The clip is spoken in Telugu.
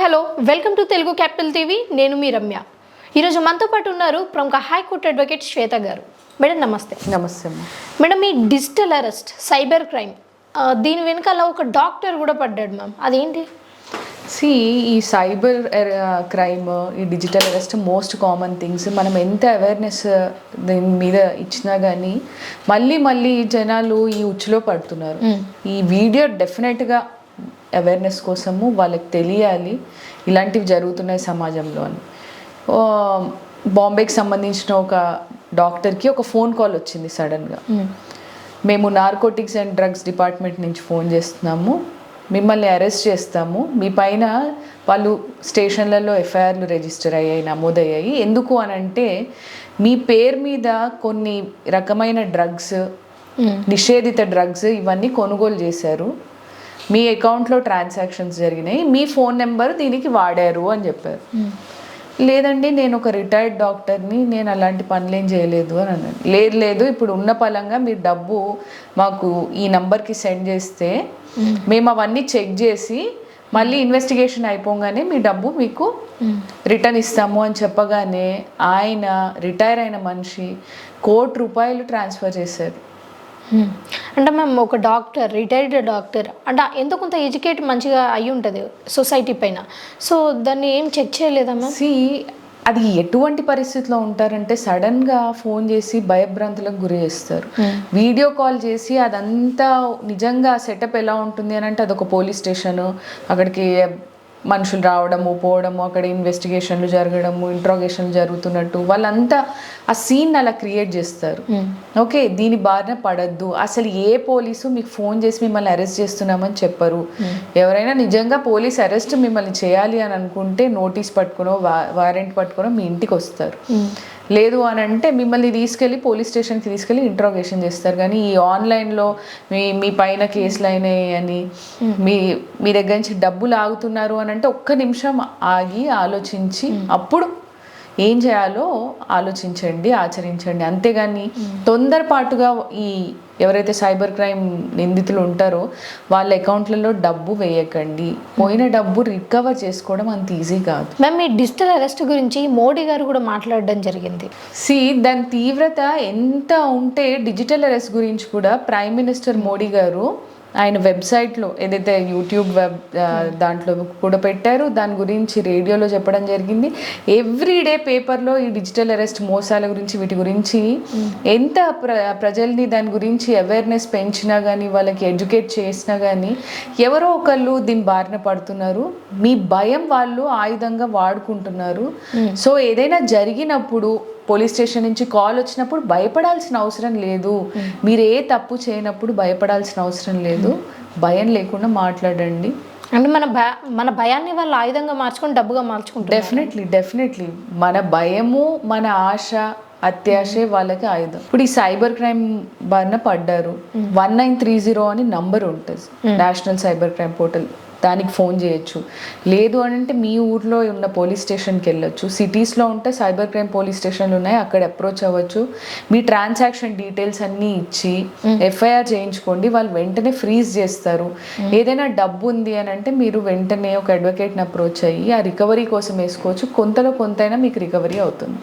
Hello welcome to Telugu capital TV. నేను మీ రమ్య. ఈరోజు మనతో పాటు ఉన్నారు ప్రముఖ హైకోర్టు అడ్వకేట్ శ్వేత గారు. మేడం నమస్తే. నమస్తే అమ్మా. మేడం, ఈ డిజిటల్ అరెస్ట్, సైబర్ క్రైమ్, దీని వెనకాల ఒక డాక్టర్ కూడా పడ్డాడు మ్యామ్, అదేంటి? ఈ సైబర్ క్రైమ్, ఈ digital arrest most common things. మనం ఎంత అవేర్నెస్ దీని మీద ఇచ్చినా కానీ మళ్ళీ జనాలు ఈ ఉచ్చులో పడుతున్నారు. ఈ వీడియో డెఫినెట్గా అవేర్నెస్ కోసము వాళ్ళకి తెలియాలి ఇలాంటివి జరుగుతున్నాయి సమాజంలో అని. బాంబేకి సంబంధించిన ఒక డాక్టర్కి ఒక ఫోన్ కాల్ వచ్చింది సడన్గా. మేము నార్కోటిక్స్ అండ్ డ్రగ్స్ డిపార్ట్మెంట్ నుంచి ఫోన్ చేస్తున్నాము, మిమ్మల్ని అరెస్ట్ చేస్తాము, మీ పైన వాళ్ళు స్టేషన్లలో ఎఫ్ఐఆర్లు రిజిస్టర్ అయ్యాయి, నమోదయ్యాయి. ఎందుకు అని అంటే మీ పేరు మీద కొన్ని రకమైన డ్రగ్స్, నిషేధిత డ్రగ్స్ ఇవన్నీ కొనుగోలు చేశారు, మీ అకౌంట్లో ట్రాన్సాక్షన్స్ జరిగినాయి, మీ ఫోన్ నెంబర్ దీనికి వాడారు అని చెప్పారు. లేదండి, నేను ఒక రిటైర్డ్ డాక్టర్ని, నేను అలాంటి పనులేం చేయలేదు అని అన్నాను. లేదు, ఇప్పుడు ఉన్న పలంగా మీరు డబ్బు మాకు ఈ నంబర్కి సెండ్ చేస్తే మేము అవన్నీ చెక్ చేసి మళ్ళీ ఇన్వెస్టిగేషన్ అయిపోగానే మీ డబ్బు మీకు రిటర్న్ ఇస్తాము అని చెప్పగానే ఆయన రిటైర్ అయిన మనిషి ₹1 కోటి ట్రాన్స్ఫర్ చేశారు. అంటే మేము ఒక డాక్టర్, రిటైర్డ్ డాక్టర్ అంటే ఎంతో కొంత ఎడ్యుకేట్ మంచిగా అయి ఉంటుంది సొసైటీ పైన, సో దాన్ని ఏం చెక్ చేయలేదమ్మా? అది ఎటువంటి పరిస్థితిలో ఉంటారంటే సడన్గా ఫోన్ చేసి భయభ్రాంతులకు గురి చేస్తారు. వీడియో కాల్ చేసి అదంతా నిజంగా సెటప్ ఎలా ఉంటుంది అని అంటే అదొక పోలీస్ స్టేషను, అక్కడికి మనుషులు రావడము పోవడము, అక్కడ ఇన్వెస్టిగేషన్లు జరగడము, ఇంట్రాగేషన్లు జరుగుతున్నట్టు వాళ్ళంతా ఆ సీన్ అలా క్రియేట్ చేస్తారు. ఓకే, దీని బారిన పడద్దు. అసలు ఏ పోలీసు మీకు ఫోన్ చేసి మిమ్మల్ని అరెస్ట్ చేస్తున్నామని చెప్పరు. ఎవరైనా నిజంగా పోలీస్ అరెస్ట్ మిమ్మల్ని చేయాలి అని అనుకుంటే నోటీస్ పట్టుకునో వారెంట్ పట్టుకునో మీ ఇంటికి వస్తారు. లేదు అని అంటే మిమ్మల్ని తీసుకెళ్ళి పోలీస్ స్టేషన్కి తీసుకెళ్ళి ఇంట్రాగేషన్ చేస్తారు. కానీ ఈ ఆన్లైన్లో మీ పైన కేసులు అయినాయి అని మీ దగ్గర నుంచి డబ్బులు ఆగుతున్నారు అని అంటే ఒక్క నిమిషం ఆగి ఆలోచించి అప్పుడు ఏం చేయాలో ఆలోచించండి, ఆచరించండి. అంతేగాని తొందరపాటుగా ఈ ఎవరైతే సైబర్ క్రైమ్ నిందితులు ఉంటారో వాళ్ళ అకౌంట్లలో డబ్బు వేయకండి. పోయిన డబ్బు రికవర్ చేసుకోవడం అంత ఈజీ కాదు. మ్యామ్, ఈ డిజిటల్ అరెస్ట్ గురించి మోడీ గారు కూడా మాట్లాడడం జరిగింది. దాని తీవ్రత ఎంత ఉంటే డిజిటల్ అరెస్ట్ గురించి కూడా ప్రైమ్ మినిస్టర్ మోడీ గారు ఆయన వెబ్సైట్లో ఏదైతే యూట్యూబ్ దాంట్లో కూడా పెట్టారు, దాని గురించి రేడియోలో చెప్పడం జరిగింది. ఎవ్రీడే పేపర్లో ఈ డిజిటల్ అరెస్ట్ మోసాల గురించి వీటి గురించి ఎంత ప్రజల్ని దాని గురించి అవేర్నెస్ పెంచినా కానీ వాళ్ళకి ఎడ్యుకేట్ చేసినా కానీ ఎవరో ఒకళ్ళు దీని బారిన పడుతున్నారు. మీ భయం వాళ్ళు ఆయుధంగా వాడుకుంటున్నారు. సో ఏదైనా జరిగినప్పుడు పోలీస్ స్టేషన్ నుంచి కాల్ వచ్చినప్పుడు భయపడాల్సిన అవసరం లేదు. మీరు ఏ తప్పు చేయనప్పుడు భయపడాల్సిన అవసరం లేదు. భయం లేకుండా మాట్లాడండి. అంటే మన భయాన్ని వాళ్ళు ఆయుధంగా మార్చుకొని డబ్బుగా మార్చుకుంటారు. డెఫినెట్లీ మన భయము, మన ఆశ, అత్యాశే వాళ్ళకి ఆయుధం. ఇప్పుడు ఈ సైబర్ క్రైమ్ బారిన పడ్డారు, 1930 అని నంబర్ ఉంటుంది నేషనల్ సైబర్ క్రైమ్ పోర్టల్, దానికి ఫోన్ చేయొచ్చు. లేదు అని అంటే మీ ఊర్లో ఉన్న పోలీస్ స్టేషన్కి వెళ్ళొచ్చు. సిటీస్లో ఉంటే సైబర్ క్రైమ్ పోలీస్ స్టేషన్లు ఉన్నాయి, అక్కడ అప్రోచ్ అవ్వచ్చు. మీ ట్రాన్సాక్షన్ డీటెయిల్స్ అన్నీ ఇచ్చి ఎఫ్ఐఆర్ చేయించుకోండి. వాళ్ళు వెంటనే ఫ్రీజ్ చేస్తారు. ఏదైనా డబ్బు ఉంది అని అంటే మీరు వెంటనే ఒక అడ్వకేట్ని అప్రోచ్ అయ్యి ఆ రికవరీ కోసం వేసుకోవచ్చు. కొంతలో కొంతైనా మీకు రికవరీ అవుతుంది.